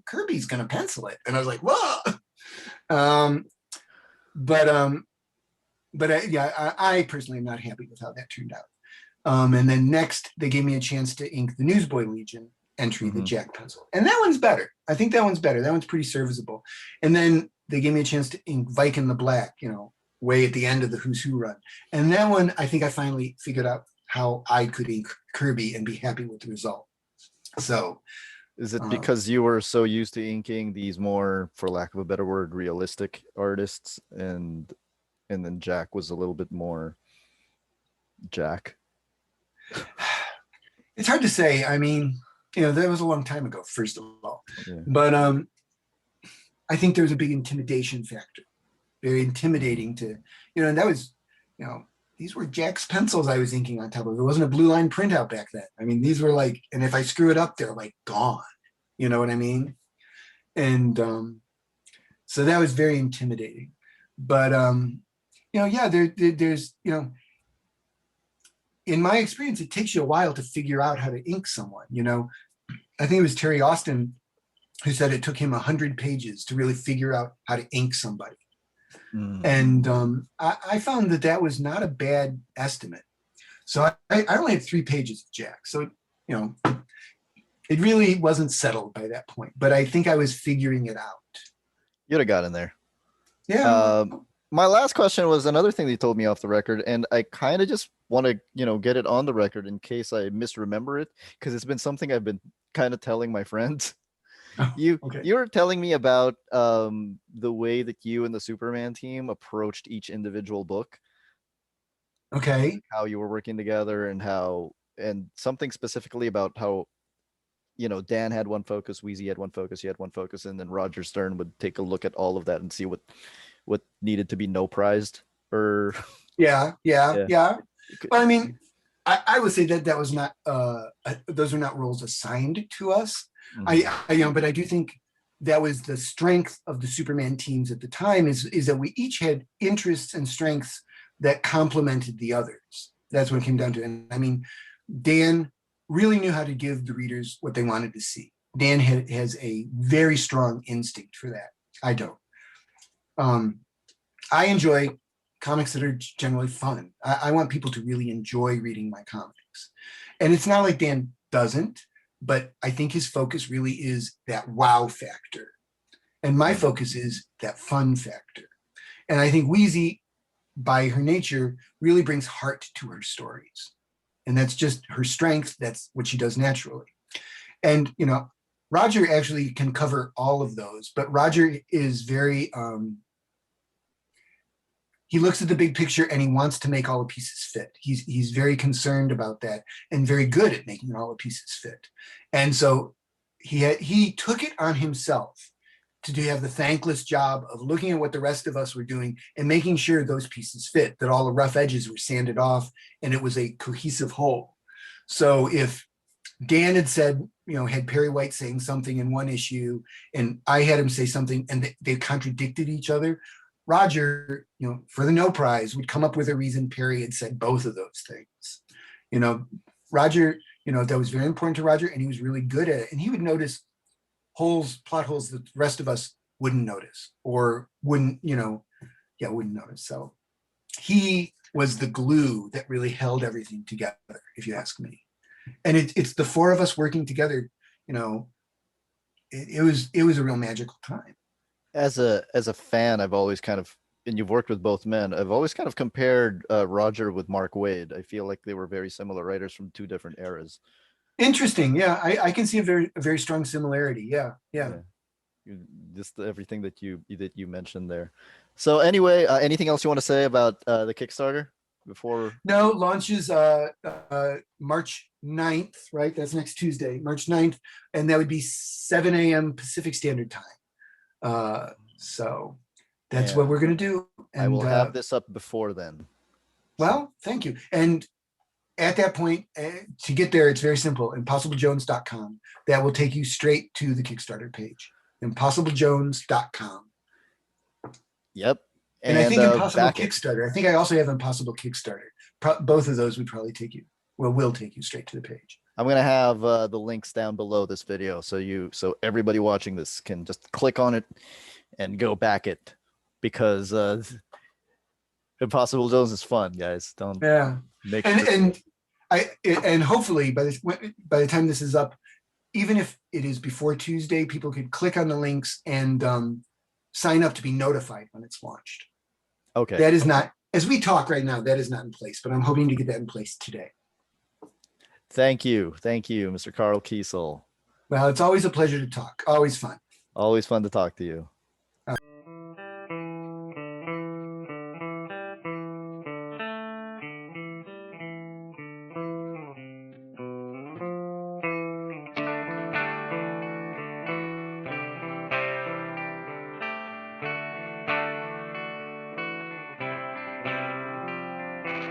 Kirby's gonna pencil it, and I was like, "Whoa!" I personally am not happy with how that turned out. And then next, they gave me a chance to ink the Newsboy Legion entry, the Jack pencil. And that one's better. I think that one's better. That one's pretty serviceable. And then they gave me a chance to ink Viking the Black, way at the end of the Who's Who run. And that one, I think I finally figured out how I could ink Kirby and be happy with the result. So. Is it because you were so used to inking these more, for lack of a better word, realistic artists, and then Jack was a little bit more Jack? It's hard to say. I mean, that was a long time ago, first of all. Yeah. But I think there was a big intimidation factor. Very intimidating to, and that was, these were Jack's pencils I was inking on top of. It wasn't a blue line printout back then. I mean, these were like, and if I screw it up, they're like gone. You know what I mean? And so that was very intimidating. But, there's, in my experience, it takes you a while to figure out how to ink someone. I think it was Terry Austin who said it took him 100 pages to really figure out how to ink somebody. And I found that was not a bad estimate. So I only had 3 pages of Jack. So, it really wasn't settled by that point, but I think I was figuring it out. You'd have got in there. Yeah. My last question was another thing that you told me off the record, and I kind of just want to, get it on the record in case I misremember it, because it's been something I've been kind of telling my friends. You were telling me about the way that you and the Superman team approached each individual book. Okay. How you were working together, and something specifically about how, Dan had one focus, Wheezy had one focus, you had one focus, and then Roger Stern would take a look at all of that and see what needed to be no-prized, or yeah. Well, I mean, I would say that was not those are not roles assigned to us. But I do think that was the strength of the Superman teams at the time, is that we each had interests and strengths that complemented the others. That's what it came down to. And I mean, Dan really knew how to give the readers what they wanted to see. Dan has a very strong instinct for that. I don't. I enjoy comics that are generally fun. I want people to really enjoy reading my comics. And it's not like Dan doesn't, but I think his focus really is that wow factor. And my focus is that fun factor. And I think Wheezy, by her nature, really brings heart to her stories. And that's just her strength. That's what she does naturally. And, Roger actually can cover all of those, but Roger is very, he looks at the big picture and he wants to make all the pieces fit. He's very concerned about that and very good at making all the pieces fit. And so he took it on himself to have the thankless job of looking at what the rest of us were doing and making sure those pieces fit, that all the rough edges were sanded off and it was a cohesive whole. So if Dan had said, had Perry White saying something in one issue, and I had him say something, and they contradicted each other. Roger, for the no prize, would come up with a reason Perry had said both of those things. Roger, that was very important to Roger, and he was really good at it. And he would notice plot holes that the rest of us wouldn't notice or wouldn't notice. So he was the glue that really held everything together, if you ask me. And it's the four of us working together. It was a real magical time. As a fan, I've always kind of, and you've worked with both men, I've always kind of compared Roger with Mark Waid. I feel like they were very similar writers from two different eras. Interesting. Yeah, I can see a very strong similarity. Yeah. Just everything that you mentioned there. So anyway, anything else you want to say about the Kickstarter before? No, launches March 9th, right? That's next Tuesday, March 9th, and that would be 7 a.m. Pacific Standard Time. So that's what we're going to do. And I will have this up before then. Well, thank you. And at that point, to get there, it's very simple. ImpossibleJones.com. That will take you straight to the Kickstarter page. ImpossibleJones.com. Yep. And I think Impossible Kickstarter. I think I also have Impossible Kickstarter. Both of those would probably take you. Will take you straight to the page. I'm gonna have the links down below this video, so everybody watching this can just click on it and go back it, because Impossible Jones is fun, guys. Don't make and hopefully by the time this is up, even if it is before Tuesday, people could click on the links and sign up to be notified when it's launched. Okay. That is not, as we talk right now, that is not in place, but I'm hoping to get that in place today. Thank you, Mr. Karl Kesel. Well, it's always a pleasure to talk. Always fun. Always fun to talk to you.